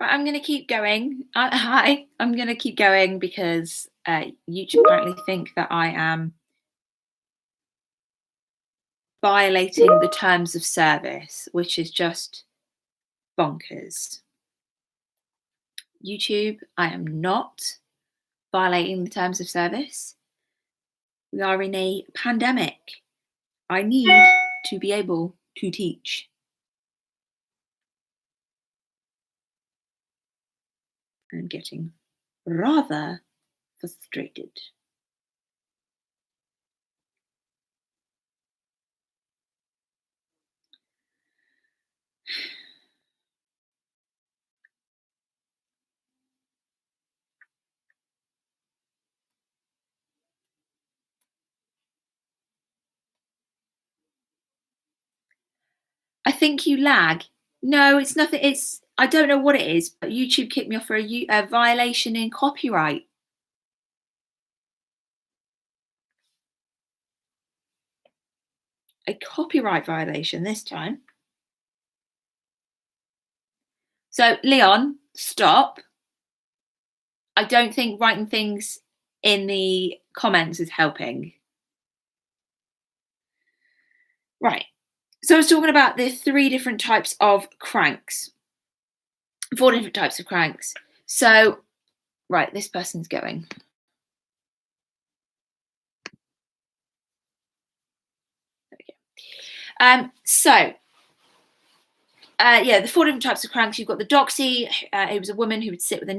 I'm going to keep going. Hi, I'm going to keep going because YouTube apparently think that I am violating the terms of service, which is just bonkers. YouTube, I am not violating the terms of service. We are in a pandemic. I need to be able to teach. I'm getting rather frustrated. I think you lag. No, it's nothing. I don't know what it is, but YouTube kicked me off for a violation in copyright. A copyright violation this time. So, Leon, stop. I don't think writing things in the comments is helping. Right. So I was talking about the 3 different types of cranks. 4 different types of cranks. So, right, this person's going. There we go. Yeah, the 4 different types of cranks. You've got the doxy, who was a woman who would sit with a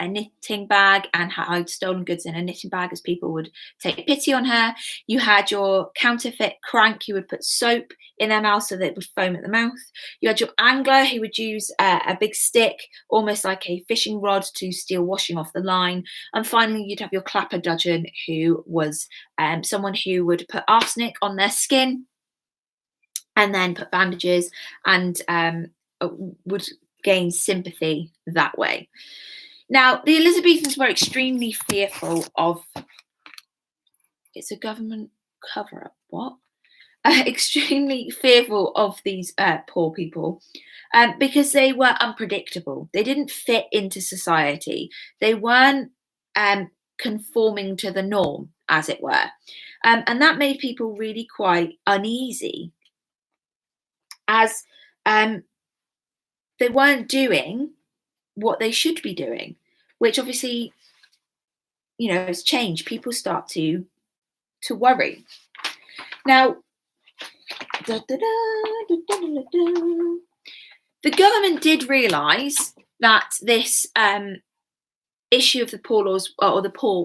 knitting bag and hide stolen goods in a knitting bag as people would take pity on her. You had your counterfeit crank who would put soap in their mouth so that it would foam at the mouth. You had your angler who would use a big stick, almost like a fishing rod, to steal washing off the line. And finally, you'd have your clapperdudgeon, who was someone who would put arsenic on their skin and then put bandages and would gain sympathy that way. Now, the Elizabethans were extremely fearful of. It's a government cover-up. What? Extremely fearful of these poor people because they were unpredictable. They didn't fit into society. They weren't conforming to the norm, as it were. And that made people really quite uneasy, as they weren't doing what they should be doing, which obviously, has changed. People start to worry. Now, the government did realise that this issue of the poor laws or the poor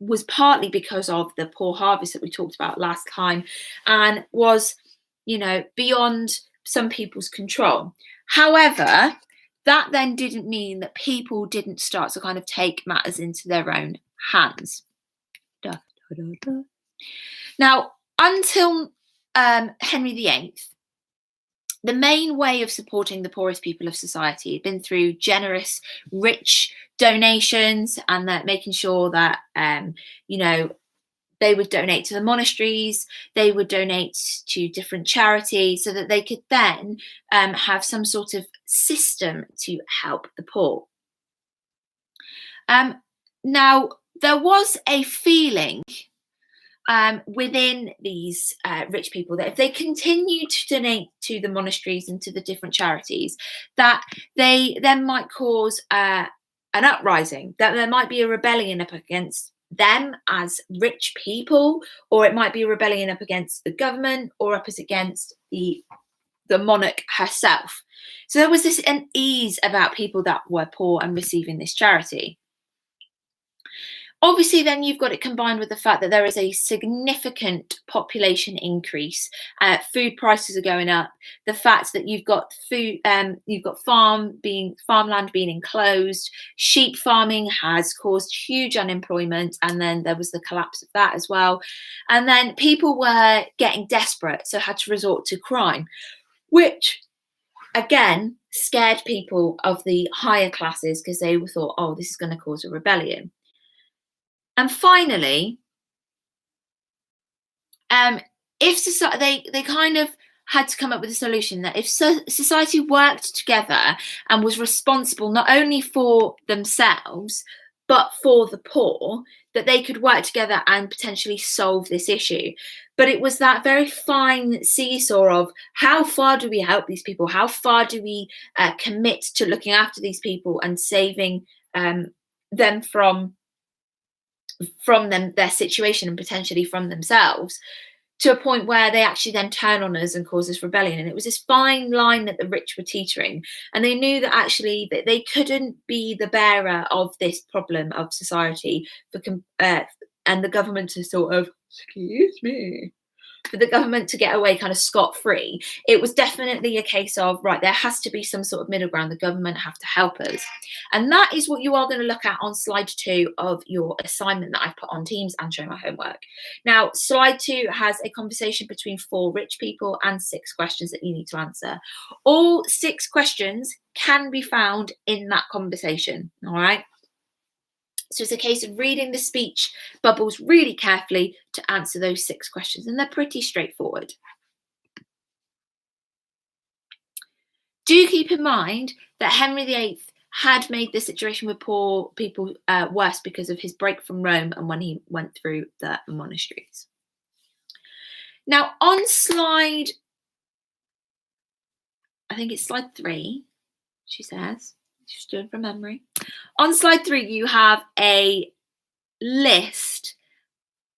was partly because of the poor harvest that we talked about last time, and was, beyond some people's control. However, that then didn't mean that people didn't start to kind of take matters into their own hands. Now, until Henry VIII, the main way of supporting the poorest people of society had been through generous, rich donations, and that making sure that, they would donate to the monasteries, they would donate to different charities so that they could then have some sort of system to help the poor. Now, there was a feeling within these rich people that if they continued to donate to the monasteries and to the different charities, that they then might cause an uprising, that there might be a rebellion up against them as rich people, or it might be a rebellion up against the government, or up against the monarch herself. So there was this unease about people that were poor and receiving this charity. Obviously, then you've got it combined with the fact that there is a significant population increase. Food prices are going up. The fact that you've got farmland being enclosed. Sheep farming has caused huge unemployment, and then there was the collapse of that as well. And then people were getting desperate, so had to resort to crime, which again scared people of the higher classes because they thought, oh, this is going to cause a rebellion. And finally, if society, they kind of had to come up with a solution that if society worked together and was responsible not only for themselves but for the poor, that they could work together and potentially solve this issue. But it was that very fine seesaw of how far do we help these people? How far do we commit to looking after these people and saving them from their situation and potentially from themselves, to a point where they actually then turn on us and cause this rebellion. And it was this fine line that the rich were teetering, and they knew that actually that they couldn't be the bearer of this problem of society and the government to sort of, excuse me, for the government to get away kind of scot-free. It was definitely a case of, right, there has to be some sort of middle ground. The government have to help us. And that is what you are going to look at on slide 2 of your assignment that I've put on Teams and show my homework. Now, slide 2 has a conversation between 4 rich people and 6 questions that you need to answer. All 6 questions can be found in that conversation, all right? So it's a case of reading the speech bubbles really carefully to answer those 6 questions, and they're pretty straightforward. Do keep in mind that Henry VIII had made the situation with poor people worse because of his break from Rome and when he went through the monasteries. Now, on slide, I think it's slide 3, she says, just doing from memory. On slide 3, you have a list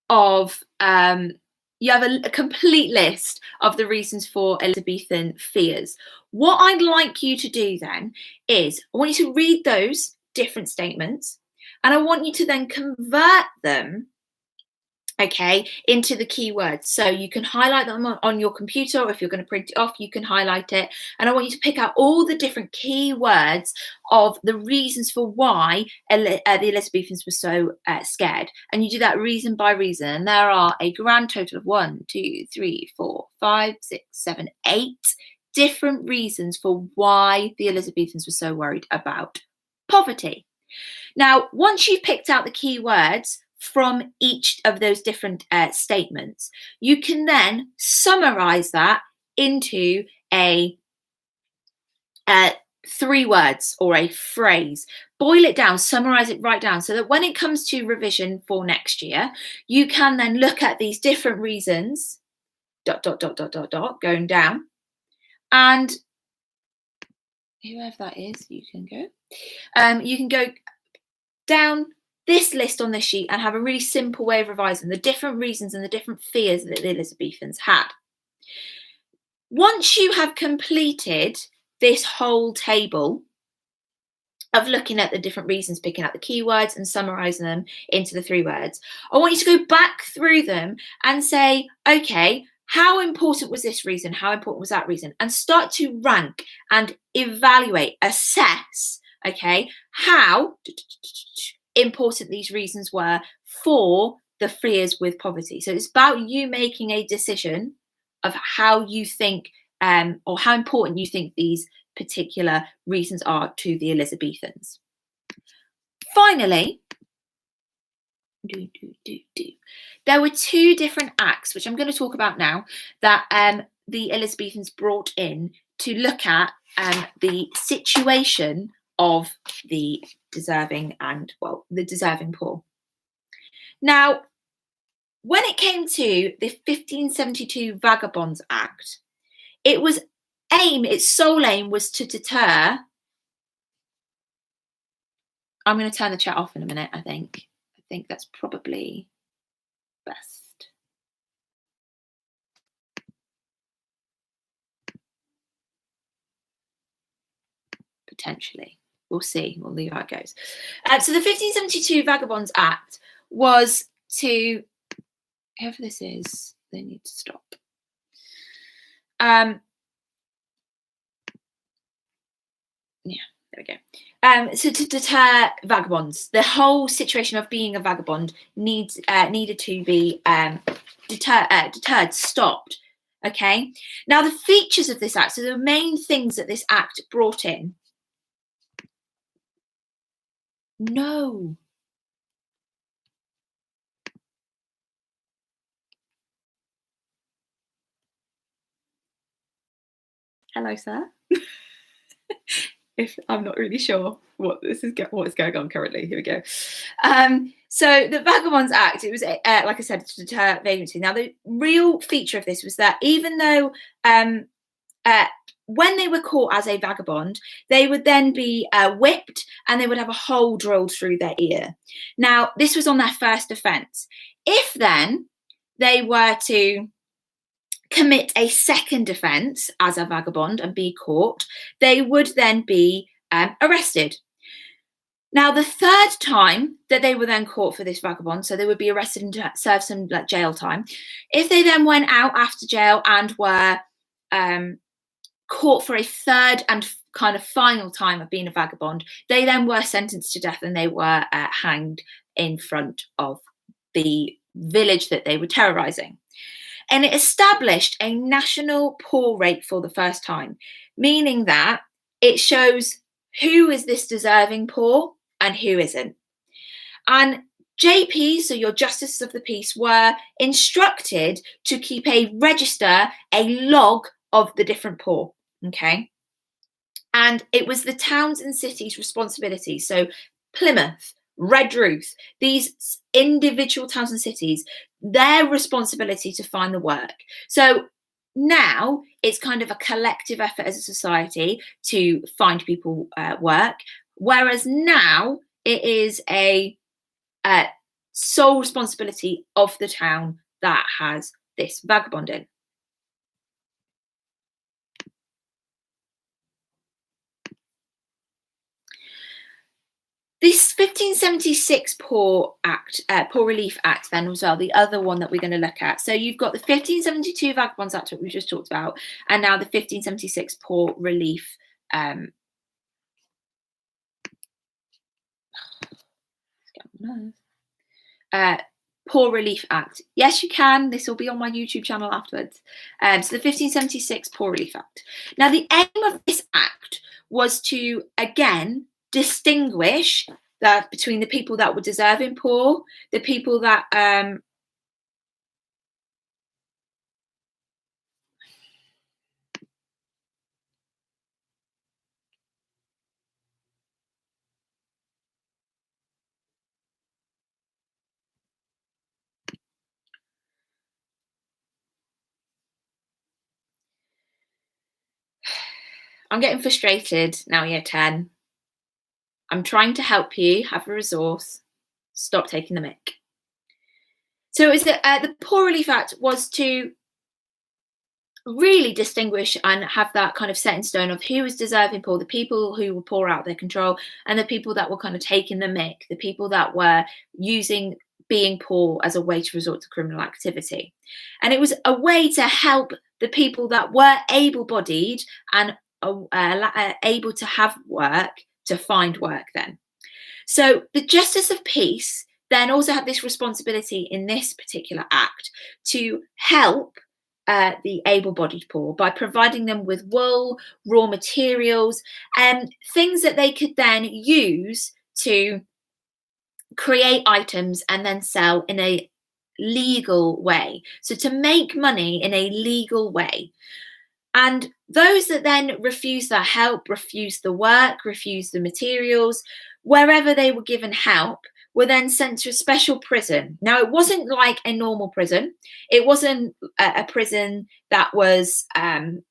of, you have a complete list of the reasons for Elizabethan fears. What I'd like you to do then is, I want you to read those different statements, and I want you to then convert them, okay, into the keywords. So you can highlight them on your computer, or if you're going to print it off, you can highlight it. And I want you to pick out all the different keywords of the reasons for why the Elizabethans were so scared. And you do that reason by reason. And there are a grand total of 1, 2, 3, 4, 5, 6, 7, 8 different reasons for why the Elizabethans were so worried about poverty. Now, once you've picked out the keywords from each of those different statements, you can then summarize that into a 3 words or a phrase. Boil it down, summarize it right down, so that when it comes to revision for next year, you can then look at these different reasons, ... going down, and whoever that is, you can go down this list on this sheet and have a really simple way of revising the different reasons and the different fears that the Elizabethans had. Once you have completed this whole table of looking at the different reasons, picking out the keywords and summarising them into the 3 words, I want you to go back through them and say, okay, how important was this reason? How important was that reason? And start to rank and evaluate, assess, okay, how important these reasons were for the fears with poverty. So it's about you making a decision of how you think or how important you think these particular reasons are to the Elizabethans. Finally, there were 2 different acts, which I'm going to talk about now, that the Elizabethans brought in to look at the situation of the deserving and, well, the deserving poor. Now, when it came to the 1572 Vagabonds Act, its sole aim was to deter. I'm going to turn the chat off in a minute, I think that's probably best. Potentially. We'll see. We'll leave how it goes. So the 1572 Vagabonds Act was to, whoever this is, they need to stop. Yeah, there we go. So to deter vagabonds, the whole situation of being a vagabond needed to be deterred, stopped. Okay. Now the features of this act, so the main things that this act brought in. No. Hello, sir. If I'm not really sure what's going on currently. Here we go. So the Vagabonds Act, it was like I said, to deter vagrancy. Now the real feature of this was that even though when they were caught as a vagabond, they would then be whipped and they would have a hole drilled through their ear. Now this was on their first offence. If then they were to commit a second offence as a vagabond and be caught, they would then be arrested. Now, the third time that they were then caught for this vagabond, so they would be arrested and serve some jail time. If they then went out after jail and were caught for a third and kind of final time of being a vagabond, they then were sentenced to death and they were hanged in front of the village that they were terrorising. And it established a national poor rate for the first time, meaning that it shows who is this deserving poor and who isn't. And JPs, so your justices of the peace, were instructed to keep a register, a log of the different poor, okay? And it was the towns and cities' responsibility. So Plymouth, Redruth, these individual towns and cities, their responsibility to find the work. So now it's kind of a collective effort as a society to find people work, whereas now it is a sole responsibility of the town that has this vagabonding. This 1576 Poor Relief Act then as well, the other one that we're going to look at. So you've got the 1572 Vagabonds Act, what we just talked about, and now the 1576 Poor Relief Poor Relief Act. Yes, you can. This will be on my YouTube channel afterwards. So the 1576 Poor Relief Act. Now, the aim of this act was to, again, distinguish that between the people that were deserving poor, the people that I'm getting frustrated now, year 10. I'm trying to help you have a resource. Stop taking the mick. So is that the Poor Relief Act was to really distinguish and have that kind of set in stone of who was deserving poor, the people who were poor out of their control, and the people that were kind of taking the mick, the people that were using being poor as a way to resort to criminal activity. And it was a way to help the people that were able-bodied and able to have work to find work then. So the Justice of Peace then also had this responsibility in this particular act to help the able-bodied poor by providing them with wool, raw materials, and things that they could then use to create items and then sell in a legal way. So to make money in a legal way. And those that then refused that help, refused the work, refused the materials, wherever they were given help, were then sent to a special prison. Now, it wasn't like a normal prison. It wasn't a prison that was, where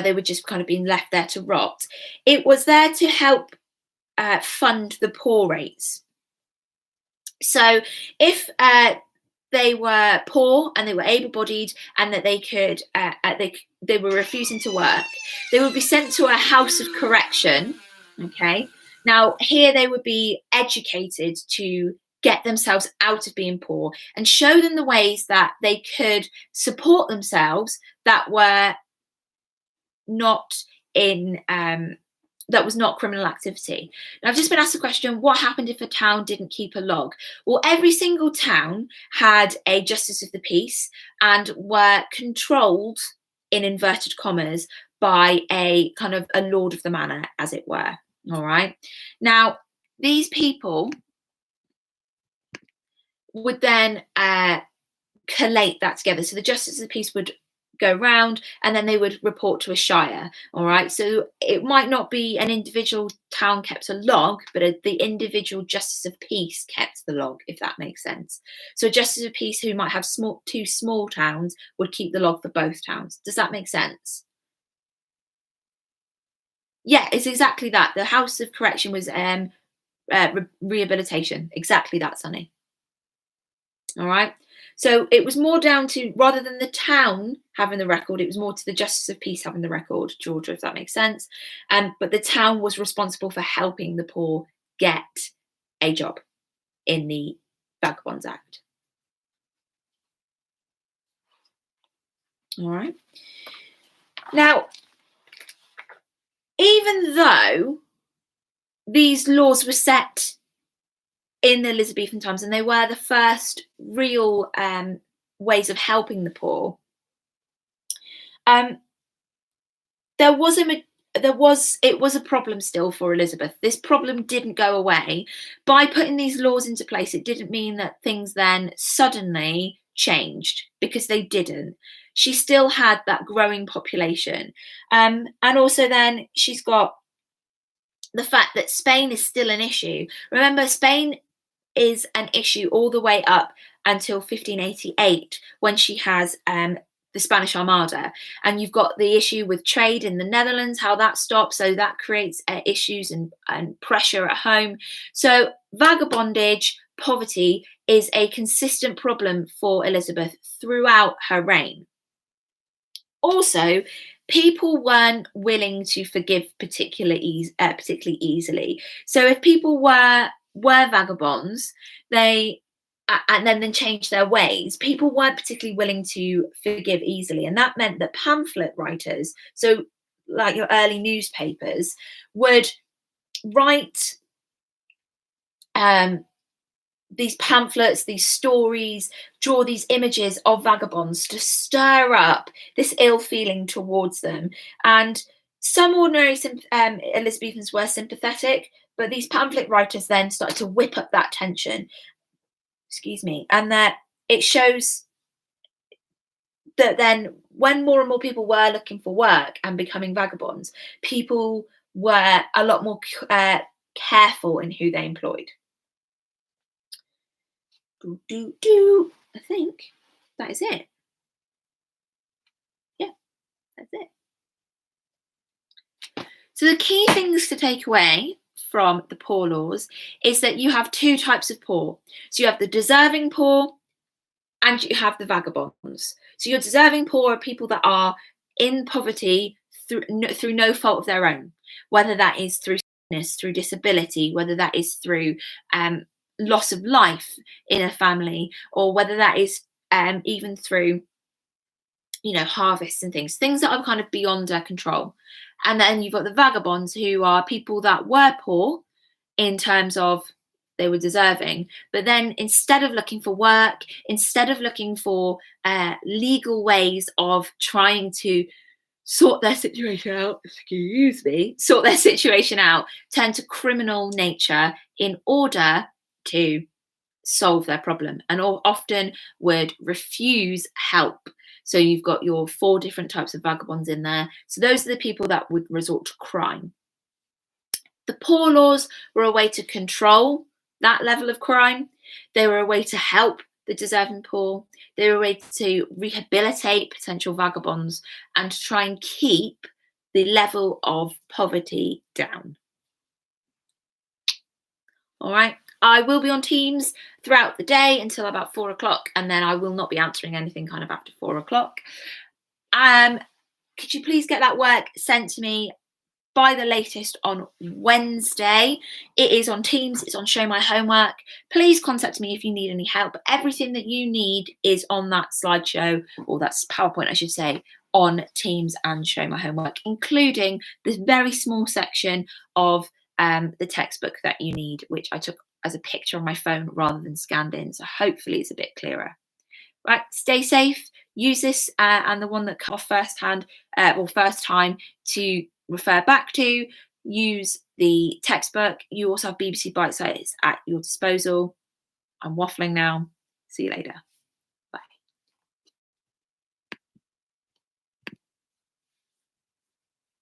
they were just kind of being left there to rot. It was there to help fund the poor rates. So if they were poor and they were able-bodied and that they could they were refusing to work, they would be sent to a house of correction. Okay, now here they would be educated to get themselves out of being poor and show them the ways that they could support themselves that were not in that was not criminal activity. Now, I've just been asked a question, what happened if a town didn't keep a log? Well, every single town had a justice of the peace and were controlled, in inverted commas, by a kind of a lord of the manor, as it were. All right. Now, these people would then collate that together. So the justice of the peace would go round, and then they would report to a shire. All right, so it might not be an individual town kept a log, but the individual justice of peace kept the log, if that makes sense. So a justice of peace who might have two small towns would keep the log for both towns. Does that make sense? Yeah, it's exactly that. The House of Correction was rehabilitation. Exactly that, Sunny. All right. So it was more down to, rather than the town having the record, it was more to the Justice of Peace having the record, Georgia, if that makes sense. But the town was responsible for helping the poor get a job in the Vagabonds Act. All right. Now, even though these laws were set in the Elizabethan times and they were the first real ways of helping the poor, it was a problem still for Elizabeth. This problem didn't go away. By putting these laws into place, it didn't mean that things then suddenly changed, because they didn't. She still had that growing population. And also then she's got the fact that Spain is still an issue. Remember, Spain is an issue all the way up until 1588, when she has the Spanish Armada, and you've got the issue with trade in the Netherlands, how that stops, so that creates issues and pressure at home. So vagabondage, poverty, is a consistent problem for Elizabeth throughout her reign. Also, people weren't willing to forgive particularly easily. So if people were vagabonds, they and then changed their ways, people weren't particularly willing to forgive easily. And that meant that pamphlet writers, so like your early newspapers, would write these pamphlets, these stories, draw these images of vagabonds to stir up this ill feeling towards them. And some ordinary Elizabethans were sympathetic, but these pamphlet writers then started to whip up that tension. Excuse me. And that it shows that then when more and more people were looking for work and becoming vagabonds, people were a lot more careful in who they employed. I think that is it. Yeah, that's it. So the key things to take away from the poor laws is that you have two types of poor. So you have the deserving poor and you have the vagabonds. So your deserving poor are people that are in poverty through no fault of their own, whether that is through sickness, through disability, whether that is through loss of life in a family, or whether that is even through harvests and things that are kind of beyond their control. And then you've got the vagabonds, who are people that were poor in terms of they were deserving, but then instead of looking for work, instead of looking for legal ways of trying to sort their situation out, turn to criminal nature in order to solve their problem, and often would refuse help. So you've got your 4 different types of vagabonds in there. So those are the people that would resort to crime. The poor laws were a way to control that level of crime. They were a way to help the deserving poor. They were a way to rehabilitate potential vagabonds and to try and keep the level of poverty down. All right. I will be on Teams throughout the day until about 4 o'clock, and then I will not be answering anything kind of after 4 o'clock. Could you please get that work sent to me by the latest on Wednesday? It is on Teams, it's on Show My Homework. Please contact me if you need any help. Everything that you need is on that slideshow, or that's PowerPoint, I should say, on Teams and Show My Homework, including this very small section of the textbook that you need, which I took as a picture on my phone rather than scanned in. So hopefully it's a bit clearer. Right, stay safe. Use this and the one that cut off first time to refer back to. Use the textbook. You also have BBC Bitesize at your disposal. I'm waffling now. See you later.